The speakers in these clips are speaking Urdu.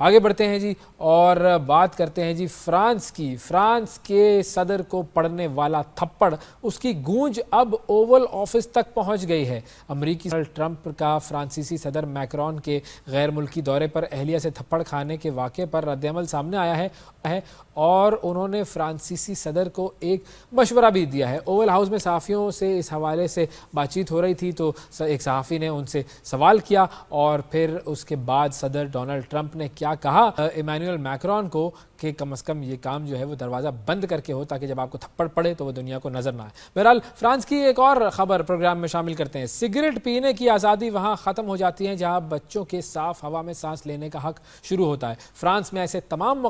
آگے بڑھتے ہیں جی اور بات کرتے ہیں جی فرانس کی۔ فرانس کے صدر کو پڑنے والا تھپڑ، اس کی گونج اب اوول آفس تک پہنچ گئی ہے۔ امریکی صدر ٹرمپ کا فرانسیسی صدر میکرون کے غیر ملکی دورے پر اہلیہ سے تھپڑ کھانے کے واقعے پر رد عمل سامنے آیا ہے اور انہوں نے فرانسیسی صدر کو ایک مشورہ بھی دیا ہے۔ اوول ہاؤس میں صحافیوں سے اس حوالے سے بات چیت ہو رہی تھی تو ایک صحافی نے ان سے سوال کیا اور پھر اس کے بعد صدر ڈونلڈ ٹرمپ نے کیا کہا ایمینوئل میکرون کو کہ کم از کم یہ کام جو ہے وہ دروازہ بند کر کے ہو تاکہ جب آپ کو تھپڑ پڑے تو وہ دنیا کو نظر نہ آئے۔ بہرحال فرانس کی ایک اور خبر پروگرام میں شامل کرتے ہیں۔ سگریٹ پینے کی آزادی وہاں ختم ہو جاتی ہے جہاں بچوں کے صاف ہوا میں سانس لینے کا حق شروع ہوتا ہے۔ فرانس میں ایسے تمام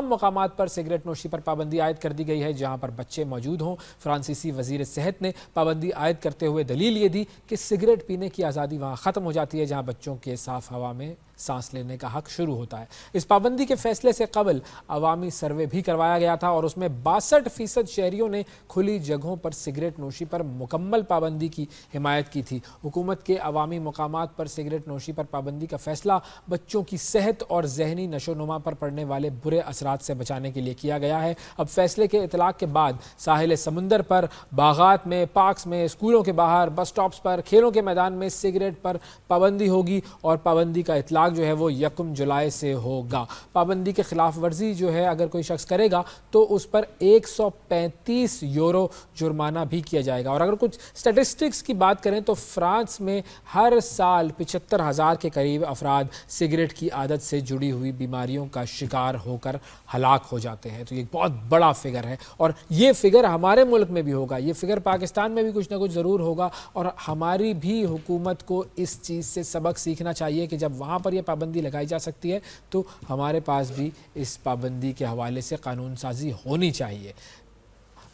مقامات پر سگریٹ نوشی پر پابندی عائد کر دی گئی ہے جہاں پر بچے موجود ہوں۔ فرانسیسی وزیر صحت نے پابندی عائد کرتے ہوئے دلیل یہ دی کہ سگریٹ پینے کی آزادی وہاں ختم ہو جاتی ہے جہاں بچوں کے صاف ہوا میں سانس لینے کا حق شروع ہوتا ہے۔ اس پابندی کے فیصلے سے قبل عوامی سروے بھی کروایا گیا تھا اور اس میں 62% شہریوں نے کھلی جگہوں پر سگریٹ نوشی پر مکمل پابندی کی حمایت کی تھی۔ حکومت کے عوامی مقامات پر سگریٹ نوشی پر پابندی کا فیصلہ بچوں کی صحت اور ذہنی نشو و نما پر پڑنے والے برے اثرات سے بچانے کے لیے کیا گیا ہے۔ اب فیصلے کے اطلاق کے بعد ساحل سمندر پر، باغات میں، پارکس میں، اسکولوں کے باہر، بس سٹاپس پر، کھیلوں کے میدان میں سگریٹ پر پابندی ہوگی اور پابندی کا اطلاق جو ہے وہ 1 جولائی سے ہوگا۔ پابندی کے خلاف ورزی جو ہے اگر کوئی شخص کرے گا تو اس پر 135 یورو جرمانہ بھی کیا جائے گا۔ اور اگر کچھ سٹیٹسٹکس کی بات کریں تو فرانس میں ہر سال 75,000 کے قریب افراد سگریٹ کی عادت سے جڑی ہوئی بیماریوں کا شکار ہو کر ہلاک ہو جاتے ہیں۔ تو یہ بہت بڑا فگر ہے اور یہ فگر ہمارے ملک میں بھی ہوگا، یہ فگر پاکستان میں بھی کچھ نہ کچھ ضرور ہوگا اور ہماری بھی حکومت کو اس چیز سے سبق سیکھنا چاہیے کہ جب وہاں پر یہ پابندی لگائی جا سکتی ہے تو ہمارے پاس بھی اس پابندی کے حوالے سے قانون سازی ہونی چاہیے۔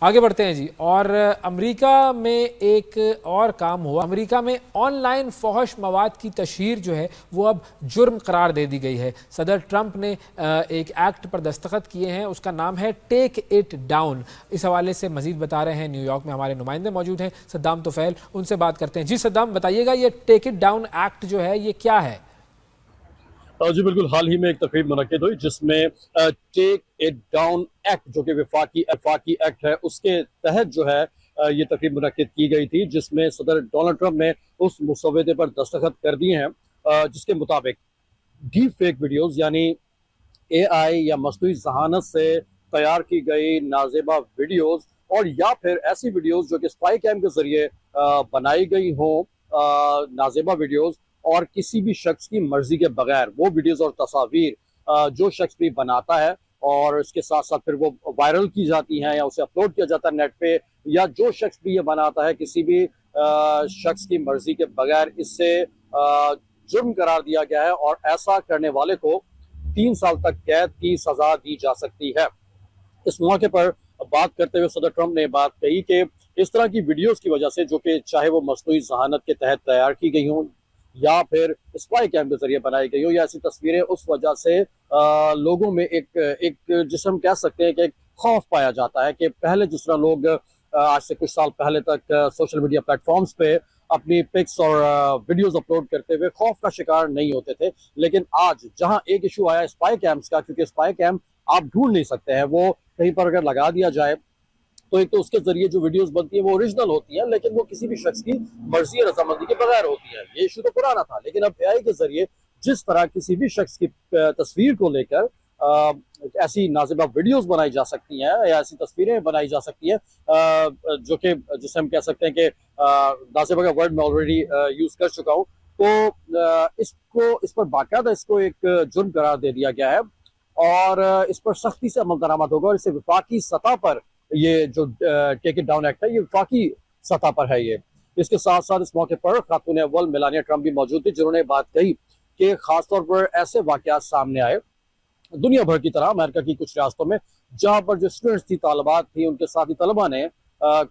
آگے بڑھتے ہیں جی اور امریکہ میں ایک اور کام ہوا۔ امریکہ میں آن لائن فحش مواد کی تشہیر جو ہے وہ اب جرم قرار دے دی گئی ہے۔ صدر ٹرمپ نے ایک ایکٹ پر دستخط کیے ہیں، اس کا نام ہے ٹیک اٹ ڈاؤن۔ اس حوالے سے مزید بتا رہے ہیں نیو یارک میں ہمارے نمائندے موجود ہیں صدام طفیل، ان سے بات کرتے ہیں۔ جی صدام بتائیے گا یہ ٹیک اٹ ڈاؤن ایکٹ جو ہے یہ کیا ہے؟ جی بالکل، حال ہی میں ایک تقریب منعقد ہوئی جس میں ٹیک اٹ ڈاؤن ایکٹ جو کہ وفاقی ایکٹ ہے اس کے تحت جو ہے یہ تقریب منعقد کی گئی تھی جس میں صدر ڈونلڈ ٹرمپ نے اس مسودے پر دستخط کر دیے ہیں جس کے مطابق ڈیپ فیک ویڈیوز یعنی اے آئی یا مصنوعی ذہانت سے تیار کی گئی نازیبا ویڈیوز اور یا پھر ایسی ویڈیوز جو کہ اسپائی کیم کے ذریعے بنائی گئی ہوں، نازیبا ویڈیوز اور کسی بھی شخص کی مرضی کے بغیر وہ ویڈیوز اور تصاویر جو شخص بھی بناتا ہے اور اس کے ساتھ ساتھ پھر وہ وائرل کی جاتی ہیں یا اسے اپلوڈ کیا جاتا ہے نیٹ پہ، یا جو شخص بھی یہ بناتا ہے کسی بھی شخص کی مرضی کے بغیر، اس سے جرم قرار دیا گیا ہے اور ایسا کرنے والے کو 3 سال تک قید کی سزا دی جا سکتی ہے۔ اس موقع پر بات کرتے ہوئے صدر ٹرمپ نے بات کہی کہ اس طرح کی ویڈیوز کی وجہ سے جو کہ چاہے وہ مصنوعی ذہانت کے تحت تیار کی گئی ہوں یا پھر اسپائی کیم کے ذریعے بنائی گئی ہوں یا ایسی تصویریں، اس وجہ سے لوگوں میں ایک جس ہم کہہ سکتے ہیں کہ ایک خوف پایا جاتا ہے کہ پہلے جس طرح لوگ آج سے کچھ سال پہلے تک سوشل میڈیا پلیٹ فارمز پہ اپنی پکس اور ویڈیوز اپلوڈ کرتے ہوئے خوف کا شکار نہیں ہوتے تھے، لیکن آج جہاں ایک ایشو آیا اسپائی کیمز کا، کیونکہ اسپائی کیم آپ ڈھونڈ نہیں سکتے ہیں، وہ کہیں پر اگر لگا دیا جائے تو ایک تو اس کے ذریعے جو ویڈیوز بنتی ہیں وہ اوریجنل ہوتی ہیں لیکن وہ کسی بھی شخص کی مرضی اور رضامندی کے بغیر ہوتی ہیں۔ یہ ایشو تو پرانا تھا، لیکن اب اے آئی کے ذریعے جس طرح کسی بھی شخص کی تصویر کو لے کر ایسی نازیبہ ویڈیوز بنائی جا سکتی ہیں یا ایسی تصویریں بنائی جا سکتی ہیں جو کہ جسے ہم کہہ سکتے ہیں کہ نازیبہ کا ورڈ میں آلریڈی یوز کر چکا ہوں، تو اس پر باقاعدہ اس کو ایک جرم قرار دے دیا گیا ہے اور اس پر سختی سے عمل درآمد ہوگا اور اسے وفاقی سطح پر یہ جو ٹیک اٹ ڈاؤن ایکٹ ہے یہ وفاقی سطح پر ہے۔ یہ اس کے ساتھ ساتھ اس موقع پر خاتون اول میلانیا ٹرمپ بھی موجود تھی جنہوں نے بات کہی کہ خاص طور پر ایسے واقعات سامنے آئے دنیا بھر کی طرح امریکہ کی کچھ ریاستوں میں جہاں پر جو اسٹوڈنٹس تھی، طالبات تھی، ان کے ساتھی طلبہ نے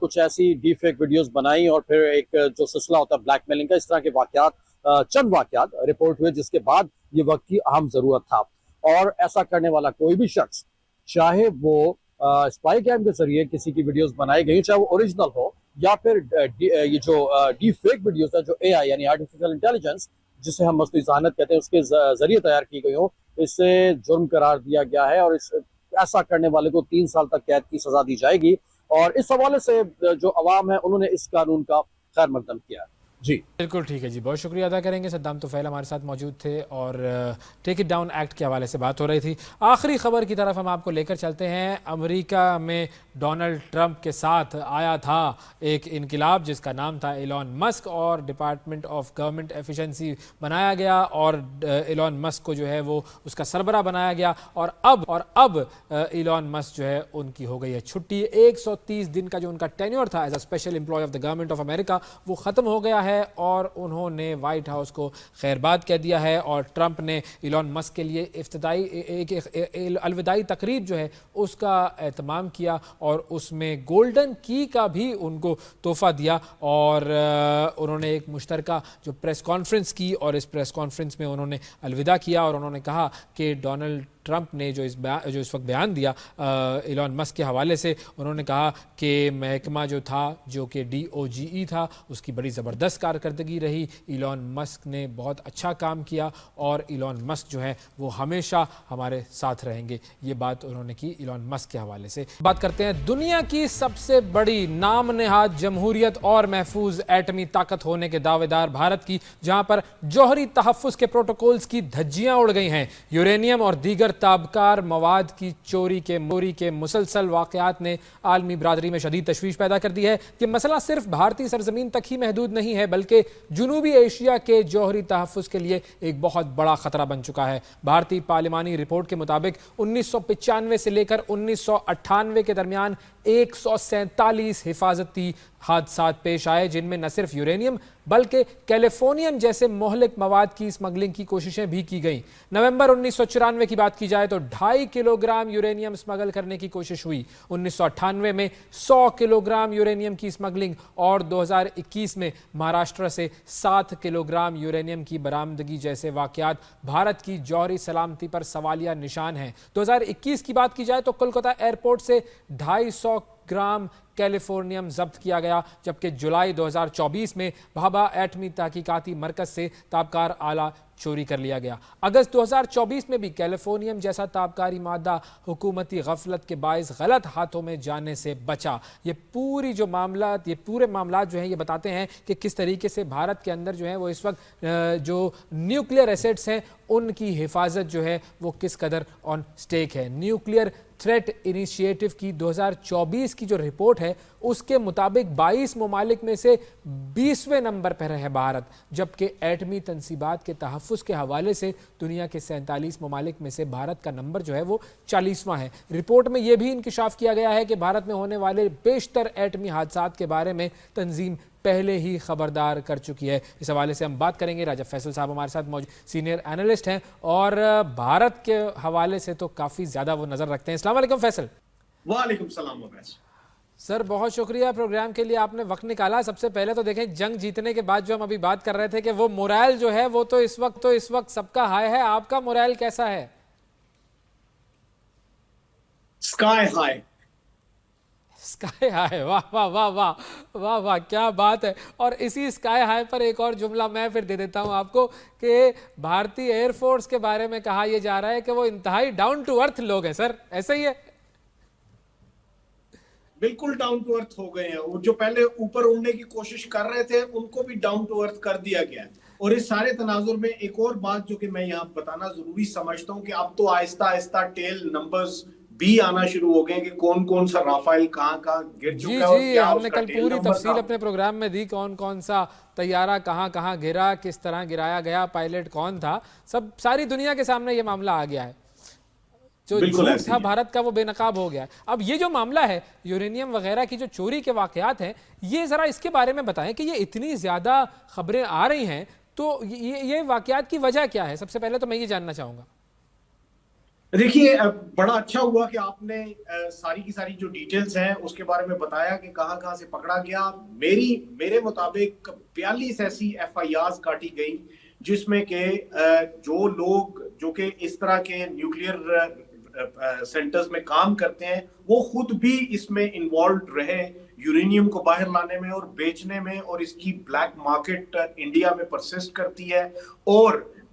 کچھ ایسی ڈیپ فیک ویڈیوز بنائی اور پھر ایک جو سلسلہ ہوتا ہے بلیک میلنگ کا، اس طرح کے واقعات چند واقعات رپورٹ ہوئے جس کے بعد یہ وقت کی اہم ضرورت تھا اور ایسا کرنے والا کوئی بھی شخص چاہے وہ اسپائی کیم کے ذریعے کسی کی ویڈیوز بنائی گئی چاہے وہ اوریجنل ہو یا پھر یہ جو ڈیپ فیک ویڈیوز ہے جو اے آئی یعنی آرٹیفیشل انٹیلیجنس جسے ہم مصنوعی ذہانت کہتے ہیں اس کے ذریعے تیار کی گئی ہوں، اسے جرم قرار دیا گیا ہے اور ایسا کرنے والے کو 3 سال تک قید کی سزا دی جائے گی، اور اس حوالے سے جو عوام ہے انہوں نے اس قانون کا خیر مقدم کیا ہے۔ جی بالکل ٹھیک ہے جی، بہت شکریہ ادا کریں گے۔ صدام طفیل ہمارے ساتھ موجود تھے اور ٹیک اٹ ڈاؤن ایکٹ کے حوالے سے بات ہو رہی تھی۔ آخری خبر کی طرف ہم آپ کو لے کر چلتے ہیں۔ امریکہ میں ڈونلڈ ٹرمپ کے ساتھ آیا تھا ایک انقلاب جس کا نام تھا ایلون مسک، اور ڈپارٹمنٹ آف گورنمنٹ ایفیشنسی بنایا گیا اور ایلون مسک کو جو ہے وہ اس کا سربراہ بنایا گیا، اور اب ایلون مسک جو ہے ان کی ہو گئی ہے چھٹی۔ 130 دن کا جو ان کا ٹینیور تھا as a special employee of the government of America وہ ختم ہو گیا ہے اور انہوں نے وائٹ ہاؤس کو خیرباد کہہ دیا ہے، اور ٹرمپ نے ایلون مسک کے لیے افتتاحی ایک الوداعی تقریب جو ہے اس کا اہتمام کیا اور اس میں گولڈن کی کا بھی ان کو تحفہ دیا، اور انہوں نے ایک مشترکہ جو پریس کانفرنس کی اور اس پریس کانفرنس میں انہوں نے الوداع کیا، اور انہوں نے کہا کہ ڈونلڈ ٹرمپ نے جو اس وقت بیان دیا ایلون مسک کے حوالے سے، انہوں نے کہا کہ محکمہ جو تھا جو کہ DOGE تھا اس کی بڑی زبردست کارکردگی رہی، ایلون مسک نے بہت اچھا کام کیا اور ایلون مسک جو ہے وہ ہمیشہ ہمارے ساتھ رہیں گے۔ یہ بات انہوں نے کی ایلون مسک کے حوالے سے۔ بات کرتے ہیں دنیا کی سب سے بڑی نام نہاد جمہوریت اور محفوظ ایٹمی طاقت ہونے کے دعوے دار بھارت کی، جہاں پر جوہری تحفظ کے پروٹوکولز کی دھجیاں اڑ گئی ہیں۔ یورینیم اور دیگر تابکار مواد کی چوری کے مسلسل واقعات نے عالمی برادری میں شدید تشویش پیدا کر دی ہے۔ یہ مسئلہ صرف بھارتی سرزمین تک ہی محدود نہیں ہے بلکہ جنوبی ایشیا کے جوہری تحفظ کے لیے ایک بہت بڑا خطرہ بن چکا ہے۔ بھارتی پارلیمانی رپورٹ کے مطابق 1995 سے لے کر 1998 کے درمیان 147 حفاظتی حادثات پیش آئے، جن میں نہ صرف یورینیم بلکہ کیلیفورنیم جیسے مہلک مواد کی اسمگلنگ کی کوششیں بھی کی گئیں۔ نومبر 1994 کی بات کی جائے تو 2.5 کلو گرام یورینیم اسمگل کرنے کی کوشش ہوئی۔ 1998 میں 100 کلو گرام یورینیم کی اسمگلنگ اور 2021 میں مہاراشٹر سے 7 کلو گرام یورینیم کی برآمدگی جیسے واقعات بھارت کی جوہری سلامتی پر سوالیہ نشان ہیں۔ 2021 کی بات کی جائے تو کولکاتہ ایئرپورٹ سے 250 گرام کیلیفورنیم ضبط کیا گیا، جبکہ جولائی 2024 میں بھابھا ایٹمی تحقیقاتی مرکز سے تابکار آلہ چوری کر لیا گیا۔ اگست 2024 میں بھی کیلیفورنیم جیسا تابکاری مادہ حکومتی غفلت کے باعث غلط ہاتھوں میں جانے سے بچا۔ یہ پورے معاملات جو ہیں یہ بتاتے ہیں کہ کس طریقے سے بھارت کے اندر جو ہے وہ اس وقت جو نیوکلیئر ایسٹس ہیں ان کی حفاظت جو ہے وہ کس قدر آن سٹیک ہے۔ نیوکلیئر تھریٹ انیشیٹو کی 2024 کی جو رپورٹ ہے اس کے مطابق 22 ممالک میں سے 20ویں نمبر پر ہے بھارت، جبکہ ایٹمی تنصیبات کے تحفظ کے حوالے سے دنیا کے 47 ممالک میں سے بھارت کا نمبر جو ہے وہ 40واں ہے۔ رپورٹ میں یہ بھی انکشاف کیا گیا ہے کہ بھارت میں ہونے والے بیشتر ایٹمی حادثات کے بارے میں تنظیم پہلے ہی خبردار کر چکی ہے۔ اس حوالے سے ہم بات کریں گے۔ راجہ فیصل صاحب ہمارے ساتھ موجود سینئر اینالسٹ ہیں اور بھارت کے حوالے سے تو کافی زیادہ وہ نظر رکھتے ہیں۔ السلام علیکم فیصل۔ وعلیکم السلام عبیس۔ سر بہت شکریہ پروگرام کے لیے آپ نے وقت نکالا۔ سب سے پہلے تو دیکھیں جنگ جیتنے کے بعد جو ہم ابھی بات کر رہے تھے کہ وہ مورائل جو ہے وہ تو اس وقت سب کا ہائی ہے، آپ کا مورائل کیسا ہے؟ Sky high. سکائی ہائی، واہ واہ واہ واہ واہ واہ، کیا بات ہے۔ اور اسی سکائی ہائی پر ایک اور جملہ میں پھر دے دیتا ہوں آپ کو کہ بھارتی ایئر فورس کے بارے میں کہا یہ جا رہا ہے کہ وہ انتہائی ڈاؤن ٹو ارتھ لوگ ہیں۔ سر ایسا ہی ہے؟ بالکل ڈاؤن ٹو ارتھ ہو گئے ہیں، اور جو پہلے اوپر اڑنے کی کوشش کر رہے تھے ان کو بھی ڈاؤن ٹو ارتھ کر دیا گیا ہے۔ اور اس سارے تناظر میں ایک اور بات جو کہ میں یہاں بتانا ضروری سمجھتا ہوں کہ اب تو آہستہ آہستہ ٹیل نمبرز بھی آنا شروع ہو گئے ہیں کہ کون کون سا رافائل کہاں گر چکا ہے اور کیا ہم نے کل پوری تفصیل اپنے پروگرام میں دی، کون کون سا طیارہ کہاں کہاں گرا، کس طرح گرایا گیا، پائلٹ کون تھا، ساری دنیا کے سامنے یہ معاملہ آ گیا ہے۔ جو جھوٹ تھا بھارت کا وہ بے نقاب ہو گیا ہے۔ اب یہ جو معاملہ ہے یورینیم وغیرہ کی جو چوری کے واقعات ہیں، یہ ذرا اس کے بارے میں بتائیں کہ یہ اتنی زیادہ خبریں آ رہی ہیں تو یہ واقعات کی وجہ کیا ہے؟ سب سے پہلے تو میں یہ جاننا چاہوں گا۔ دیکھیے بڑا اچھا ہوا کہ آپ نے ساری کی ساری جو ڈیٹیلز ہیں اس کے بارے میں بتایا کہ کہاں سے پکڑا گیا۔ میرے مطابق 42 ایسی FIRs کاٹی گئی جس میں کہ جو لوگ جو کہ اس طرح کے نیوکلیئر سینٹرز میں کام کرتے ہیں وہ خود بھی اس میں انوالوڈ رہے، یورینیم کو باہر لانے میں اور بیچنے میں، اور اس کی بلیک مارکیٹ انڈیا میں پرسسٹ کرتی ہے۔ اور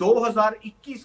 2021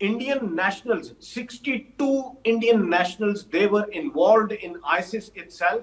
Indian nationals, 62 Indian nationals, they were involved in ISIS itself.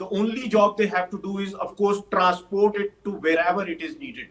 The only job they have to do is of course transport it to wherever it is needed.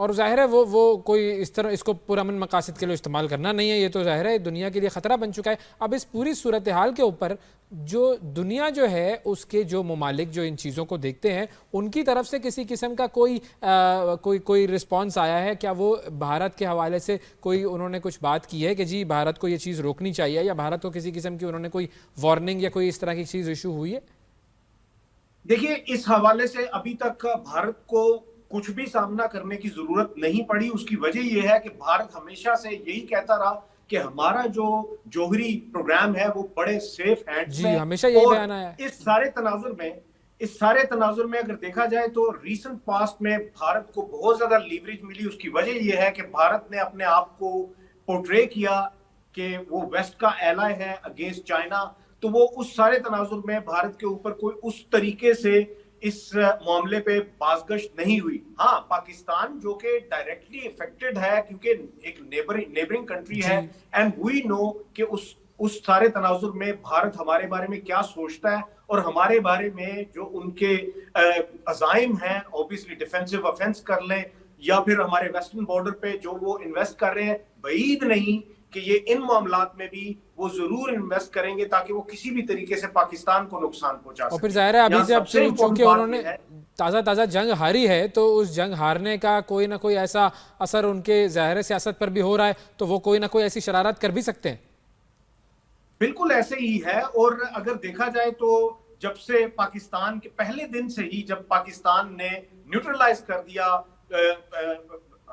اور ظاہر ہے وہ کوئی اس طرح اس کو پرامن مقاصد کے لیے استعمال کرنا نہیں ہے، یہ تو ظاہر ہے دنیا کے لیے خطرہ بن چکا ہے۔ اب اس پوری صورتحال کے اوپر جو دنیا جو ہے اس کے جو ممالک جو ان چیزوں کو دیکھتے ہیں ان کی طرف سے کسی قسم کا کوئی رسپانس آیا ہے کیا؟ وہ بھارت کے حوالے سے کوئی انہوں نے کچھ بات کی ہے کہ جی بھارت کو یہ چیز روکنی چاہیے، یا بھارت کو کسی قسم کی انہوں نے کوئی وارننگ یا کوئی اس طرح کی چیز ایشو ہوئی ہے؟ دیکھیے اس حوالے سے ابھی تک بھارت کو کچھ بھی سامنا کرنے کی ضرورت نہیں پڑی۔ اس کی وجہ یہ ہے کہ بھارت ہمیشہ سے یہی کہتا رہا کہ ہمارا جو جوہری پروگرام ہے وہ بڑے سیف ہینڈز میں، جی ہمیشہ یہی اور بیان آیا ہے۔ اس سارے تناظر میں اگر دیکھا جائے تو ریسنٹ پاسٹ میں بھارت کو بہت زیادہ لیوریج ملی۔ اس کی وجہ یہ ہے کہ بھارت نے اپنے آپ کو پورٹرے کیا کہ وہ ویسٹ کا ایلائی ہے اگینسٹ چائنا، تو وہ اس سارے تناظر میں بھارت کے اوپر کوئی اس طریقے سے اس معاملے پہ بازگشت نہیں ہوئی۔ ہاں پاکستان جو کہ ڈائریکٹلی افیکٹڈ ہے کیونکہ ایک نیبرنگ کنٹری ہے، اینڈ وی نو کہ اس سارے تناظر میں بھارت ہمارے بارے میں کیا سوچتا ہے اور ہمارے بارے میں جو ان کے عزائم ہیں، اوبیسلی ڈیفینسو افینس کر لیں یا پھر ہمارے ویسٹرن بارڈر پہ جو وہ انویسٹ کر رہے ہیں، بعید نہیں کہ یہ ان معاملات میں بھی وہ ضرور انویسٹ کریں گے تاکہ وہ کسی بھی طریقے سے پاکستان کو نقصان پہنچا سکیں۔ اور پھر ظاہر ہے ابھی سے اب چونکہ انہوں نے تازہ جنگ ہاری ہے تو اس جنگ ہارنے کا کوئی نہ کوئی ایسا اثر ان کے ظاہر سیاست پر بھی ہو رہا ہے، تو وہ کوئی نہ کوئی ایسی شرارت کر بھی سکتے ہیں۔ بالکل ایسے ہی ہے، اور اگر دیکھا جائے تو جب سے پاکستان کے پہلے دن سے ہی جب پاکستان نے نیوٹرلائز کر دیا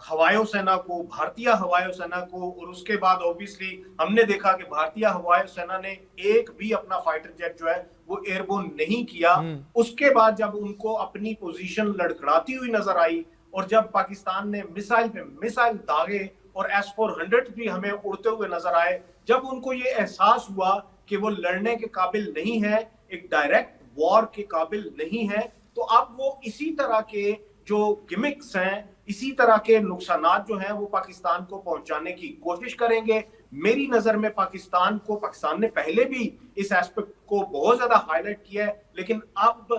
ہوائیو سینا کو، بھارتیہ ہوائیو سینا کو، اور اس کے بعد اوبیسلی ہم نے دیکھا کہ بھارتیہ ہوائیو سینا نے ایک بھی اپنا فائٹر جیٹ جو ہے وہ ایئر بورن نہیں کیا۔ اس کے بعد جب ان کو اپنی پوزیشن لڑکھڑاتی ہوئی نظر آئی اور جب پاکستان نے میسائل پہ میسائل داغے اور S-400 بھی ہمیں اڑتے ہوئے نظر آئے، جب ان کو یہ احساس ہوا کہ وہ لڑنے کے قابل نہیں ہے، ایک ڈائریکٹ وار کے قابل نہیں ہے، تو اب وہ اسی طرح کے جو گمکس ہیں، اسی طرح کے نقصانات جو ہیں وہ پاکستان کو پہنچانے کی کوشش کریں گے۔ میری نظر میں پاکستان نے پہلے بھی اس ایسپیکٹ کو بہت زیادہ ہائی لائٹ کیا ہے، لیکن اب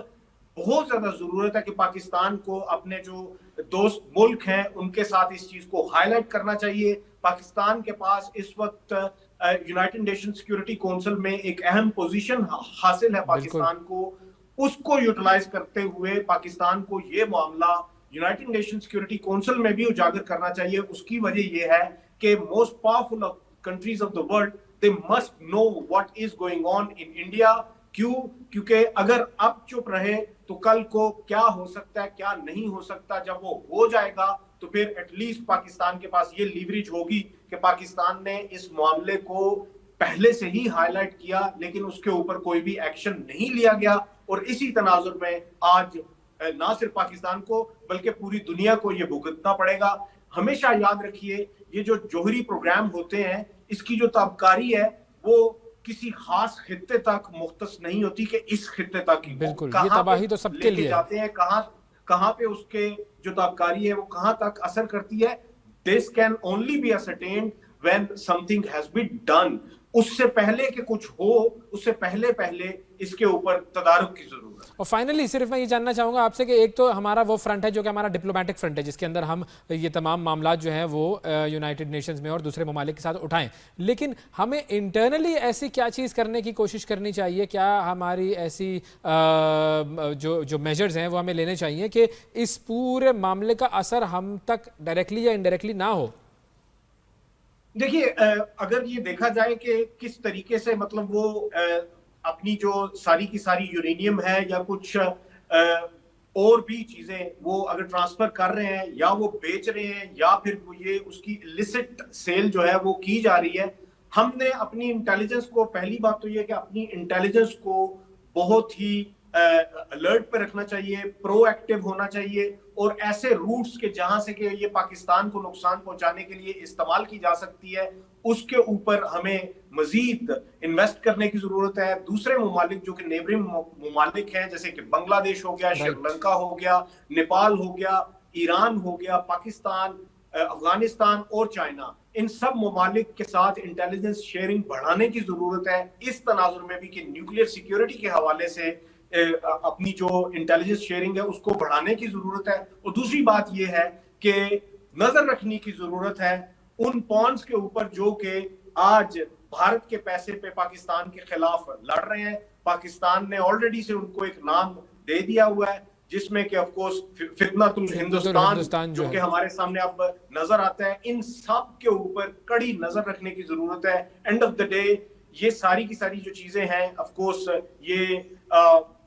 بہت زیادہ ضرورت ہے کہ پاکستان کو اپنے جو دوست ملک ہیں ان کے ساتھ اس چیز کو ہائی لائٹ کرنا چاہیے۔ پاکستان کے پاس اس وقت یونائٹڈ نیشن سیکیورٹی کونسل میں ایک اہم پوزیشن حاصل ہے پاکستان کو، اس کو یوٹیلائز کرتے ہوئے پاکستان کو یہ معاملہ یونائٹڈ نیشن سیکیورٹی کونسل میں بھی اجاگر کرنا چاہیے۔ اس کی وجہ یہ ہے کہ most powerful countries of the world they must know what is going on in India۔ کیونکہ اگر اب چپ رہے تو کل کو کیا ہو سکتا ہے کیا نہیں ہو سکتا، جب وہ ہو جائے گا تو پھر ایٹ لیسٹ پاکستان کے پاس یہ لیوریج ہوگی کہ پاکستان نے اس معاملے کو پہلے سے ہی ہائی لائٹ کیا لیکن اس کے اوپر کوئی بھی ایکشن نہیں لیا گیا، اور اسی تناظر میں آج نہ صرف پاکستان کو بلکہ پوری دنیا کو یہ بھگتنا پڑے گا۔ ہمیشہ یاد رکھیے یہ جو جوہری پروگرام ہوتے ہیں اس کی جو تابکاری ہے وہ کسی خاص خطے تک مختص نہیں ہوتی کہ اس خطے تک ہی، بالکل یہ تباہی تو سب کے لیے جاتے ہیں، کہاں پہ اس کے جو تابکاری ہے وہ کہاں تک اثر کرتی ہے۔ This can only be ascertained when something has been done۔ اس سے پہلے کہ کچھ ہو، اس سے پہلے اس کے اوپر تدارک کی ضرورت ہے۔ اور فائنلی صرف میں یہ جاننا چاہوں گا آپ سے کہ ایک تو ہمارا وہ فرنٹ ہے جو کہ ہمارا ڈپلومیٹک فرنٹ ہے جس کے اندر ہم یہ تمام معاملات جو ہیں وہ یونائٹڈ نیشنز میں اور دوسرے ممالک کے ساتھ اٹھائیں، لیکن ہمیں انٹرنلی ایسی کیا چیز کرنے کی کوشش کرنی چاہیے؟ کیا ہماری ایسی جو میجرز ہیں وہ ہمیں لینے چاہیے کہ اس پورے معاملے کا اثر ہم تک ڈائریکٹلی یا انڈائریکٹلی نہ ہو؟ دیکھیے اگر یہ دیکھا جائے کہ کس طریقے سے مطلب وہ اپنی جو ساری کی ساری یورینیم ہے یا کچھ اور بھی چیزیں وہ اگر ٹرانسفر کر رہے ہیں یا وہ بیچ رہے ہیں یا پھر یہ اس کی illicit سیل جو ہے وہ کی جا رہی ہے، ہم نے اپنی انٹیلیجنس کو، پہلی بات تو یہ کہ اپنی انٹیلیجنس کو بہت ہی الرٹ پہ رکھنا چاہیے، پرو ایکٹیو ہونا چاہیے، اور ایسے روٹس کے جہاں سے کہ یہ پاکستان کو نقصان پہنچانے کے لیے استعمال کی جا سکتی ہے اس کے اوپر ہمیں مزید انویسٹ کرنے کی ضرورت ہے۔ دوسرے ممالک جو کہ نیبرنگ ممالک ہیں جیسے کہ بنگلہ دیش ہو گیا، شری لنکا ہو گیا، نیپال ہو گیا، ایران ہو گیا، پاکستان، افغانستان اور چائنا، ان سب ممالک کے ساتھ انٹیلیجنس شیئرنگ بڑھانے کی ضرورت ہے اس تناظر میں بھی کہ نیوکلیئر سیکیورٹی کے حوالے سے اپنی جو انٹیلیجنس شیئرنگ ہے اس کو بڑھانے کی ضرورت ہے۔ اور دوسری بات یہ ہے کہ نظر رکھنے کی ضرورت ہے ان پونز کے اوپر جو کہ آج بھارت کے پیسے پہ پاکستان کے خلاف لڑ رہے ہیں. پاکستان نے آلریڈی سے ان کو ایک نام دے دیا ہوا ہے جس میں کہ آف کورس فتنۃ الہندوستان جو کہ ہمارے سامنے اب نظر آتا ہے. ان سب کے اوپر کڑی نظر رکھنے کی ضرورت ہے. اینڈ آف دا ڈے یہ ساری کی ساری جو چیزیں ہیں آف کورس یہ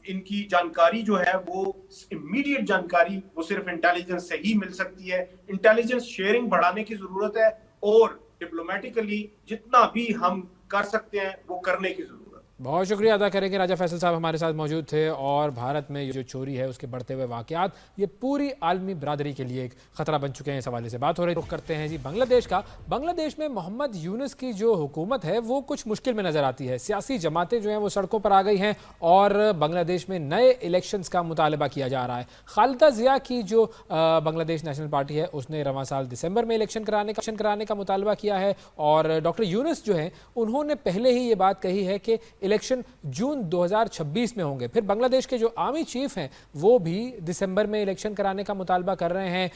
ان کی جانکاری جو ہے وہ امیڈیٹ جانکاری وہ صرف انٹیلیجنس سے ہی مل سکتی ہے. انٹیلیجنس شیئرنگ بڑھانے کی ضرورت ہے اور ڈپلومیٹیکلی جتنا بھی ہم کر سکتے ہیں وہ کرنے کی ضرورت ہے. بہت شکریہ ادا کریں گے. راجہ فیصل صاحب ہمارے ساتھ موجود تھے. اور بھارت میں یہ جو چوری ہے اس کے بڑھتے ہوئے واقعات یہ پوری عالمی برادری کے لیے ایک خطرہ بن چکے ہیں. اس حوالے سے بات ہو رہی. رخ کرتے ہیں جی بنگلہ دیش کا. بنگلہ دیش میں محمد یونس کی جو حکومت ہے وہ کچھ مشکل میں نظر آتی ہے. سیاسی جماعتیں جو ہیں وہ سڑکوں پر آ گئی ہیں اور بنگلہ دیش میں نئے الیکشنز کا مطالبہ کیا جا رہا ہے. خالدہ ضیاء کی جو بنگلہ دیش نیشنل پارٹی ہے اس نے رواں سال دسمبر میں الیکشن کرانے کا مطالبہ کیا ہے. اور ڈاکٹر یونس جو ہیں انہوں نے پہلے ہی یہ بات کہی ہے کہ الیکشن جون 2026 میں ہوں گے. پھر بنگلہ دیش کے جو آرمی چیف ہیں وہ بھی دسمبر میں الیکشن کرانے کا مطالبہ کر رہے ہیں.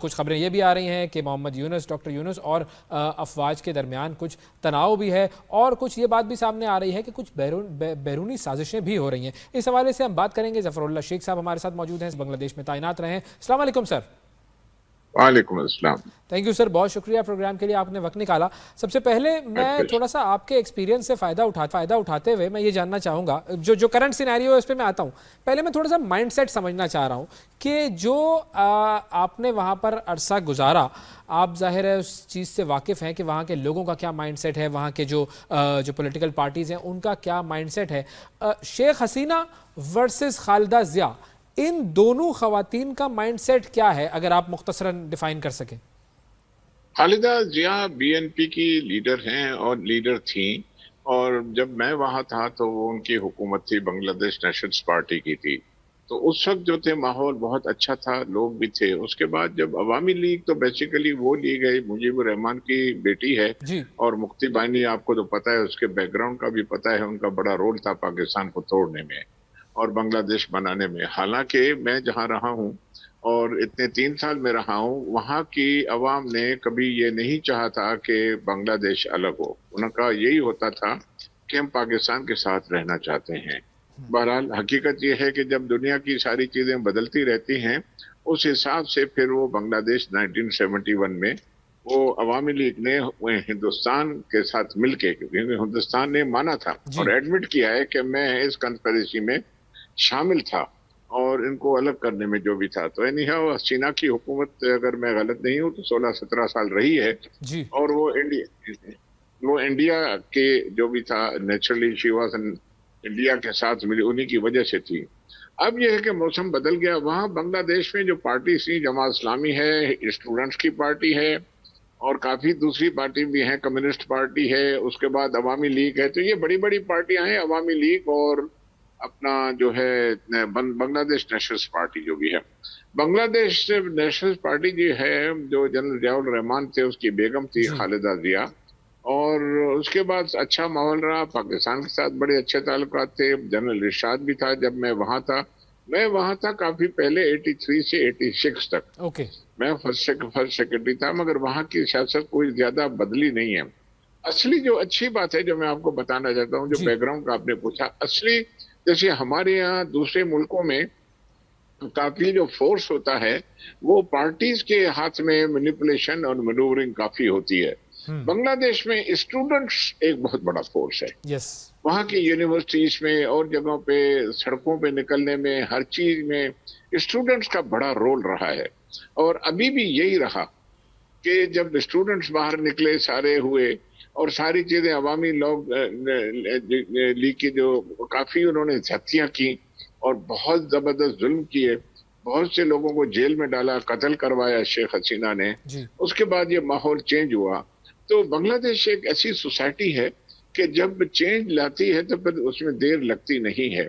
کچھ خبریں یہ بھی آ رہی ہیں کہ محمد یونس ڈاکٹر یونس اور افواج کے درمیان کچھ تناؤ بھی ہے اور کچھ یہ بات بھی سامنے آ رہی ہے کہ کچھ بیرونی سازشیں بھی ہو رہی ہیں. اس حوالے سے ہم بات کریں گے. ظفر اللہ شیخ صاحب ہمارے ساتھ موجود ہیں, بنگلہ دیش میں تعینات رہے ہیں. السلام علیکم سر. وعلیکم السلام. تھینک یو سر, بہت شکریہ پروگرام کے لیے آپ نے وقت نکالا. سب سے پہلے میں تھوڑا سا آپ کے ایکسپیرینس سے فائدہ اٹھاتے ہوئے میں یہ جاننا چاہوں گا جو کرنٹ سینیریو ہے اس پہ میں آتا ہوں. پہلے میں تھوڑا سا مائنڈ سیٹ سمجھنا چاہ رہا ہوں کہ جو آپ نے وہاں پر عرصہ گزارا, آپ ظاہر ہے اس چیز سے واقف ہیں کہ وہاں کے لوگوں کا کیا مائنڈ سیٹ ہے, وہاں کے جو پولیٹیکل پارٹیز ہیں ان کا کیا مائنڈ سیٹ ہے. شیخ حسینہ ورسز خالدہ ضیاء, ان دونوں خواتین کا مائنڈ سیٹ کیا ہے اگر آپ مختصراً ڈیفائن کر سکیں؟ Khaleda Zia B N P کی لیڈر ہیں اور لیڈر تھیں, اور جب میں وہاں تھا تو وہ ان کی حکومت تھی, بنگلہ دیش نیشنلز پارٹی کی تھی. تو اس وقت جو تھے ماحول بہت اچھا تھا, لوگ بھی تھے. اس کے بعد جب عوامی لیگ تو بیسیکلی وہ لی گئی, مجیب الرحمان کی بیٹی ہے جی. اور مفتی بانی آپ کو تو پتہ ہے, اس کے بیک گراؤنڈ کا بھی پتہ ہے, ان کا بڑا رول تھا پاکستان کو توڑنے میں اور بنگلہ دیش بنانے میں. حالانکہ میں جہاں رہا ہوں اور اتنے 3 سال میں رہا ہوں, وہاں کی عوام نے کبھی یہ نہیں چاہا تھا کہ بنگلہ دیش الگ ہو. ان کا یہی ہوتا تھا کہ ہم پاکستان کے ساتھ رہنا چاہتے ہیں. بہرحال حقیقت یہ ہے کہ جب دنیا کی ساری چیزیں بدلتی رہتی ہیں اس حساب سے پھر وہ بنگلہ دیش 1971 میں وہ عوامی لیگ نے ہندوستان کے ساتھ مل کے, کیونکہ ہندوستان نے مانا تھا اور ایڈمٹ کیا ہے کہ میں اس کنسپریسی میں شامل تھا اور ان کو الگ کرنے میں جو بھی تھا. تو حسینہ کی حکومت اگر میں غلط نہیں ہوں تو 16-17 سال رہی ہے جی. اور وہ انڈیا کے جو بھی تھا نیچرلی شی واز انڈیا کے ساتھ ملی, انہی کی وجہ سے تھی. اب یہ ہے کہ موسم بدل گیا. وہاں بنگلہ دیش میں جو پارٹی تھی, جماعت اسلامی ہے, اسٹوڈنٹس کی پارٹی ہے اور کافی دوسری پارٹی بھی ہیں, کمیونسٹ پارٹی ہے, اس کے بعد عوامی لیگ ہے. تو یہ بڑی بڑی پارٹیاں ہیں, عوامی لیگ اور اپنا جو ہے بنگلہ دیش نیشنلز پارٹی جو بھی ہے. بنگلہ دیش نیشنلز پارٹی جو ہے, جو جنرل ضیاء الرحمان تھے اس کی بیگم تھی خالدہ ضیاء, اور اس کے بعد اچھا ماحول رہا. پاکستان کے ساتھ بڑے اچھے تعلقات تھے. جنرل ارشاد بھی تھا جب میں وہاں تھا. میں وہاں تھا کافی پہلے 83 سے 86 تک. میں فرسٹ سیکرٹری تھا, مگر وہاں کی سیاست کوئی زیادہ بدلی نہیں ہے. اصلی جو اچھی بات ہے جو میں آپ کو بتانا چاہتا ہوں, جو بیک گراؤنڈ کا آپ نے پوچھا, اصلی جیسے ہمارے یہاں دوسرے ملکوں میں کافی جو فورس ہوتا ہے وہ پارٹیز کے ہاتھ میں مینیپولیشن اور مینوورنگ کافی ہوتی ہے. بنگلہ دیش میں اسٹوڈنٹس ایک بہت بڑا فورس ہے. وہاں کی یونیورسٹیز میں اور جگہوں پہ, سڑکوں پہ نکلنے میں, ہر چیز میں اسٹوڈنٹس کا بڑا رول رہا ہے. اور ابھی بھی یہی رہا کہ جب اسٹوڈنٹس باہر نکلے سارے ہوئے اور ساری چیزیں عوامی لوگ لیگ کی جو کافی انہوں نے زیادتیاں کی اور بہت زبردست ظلم کیے, بہت سے لوگوں کو جیل میں ڈالا, قتل کروایا شیخ حسینہ نے. اس کے بعد یہ ماحول چینج ہوا. تو بنگلہ دیش ایک ایسی سوسائٹی ہے کہ جب چینج لاتی ہے تو پھر اس میں دیر لگتی نہیں ہے.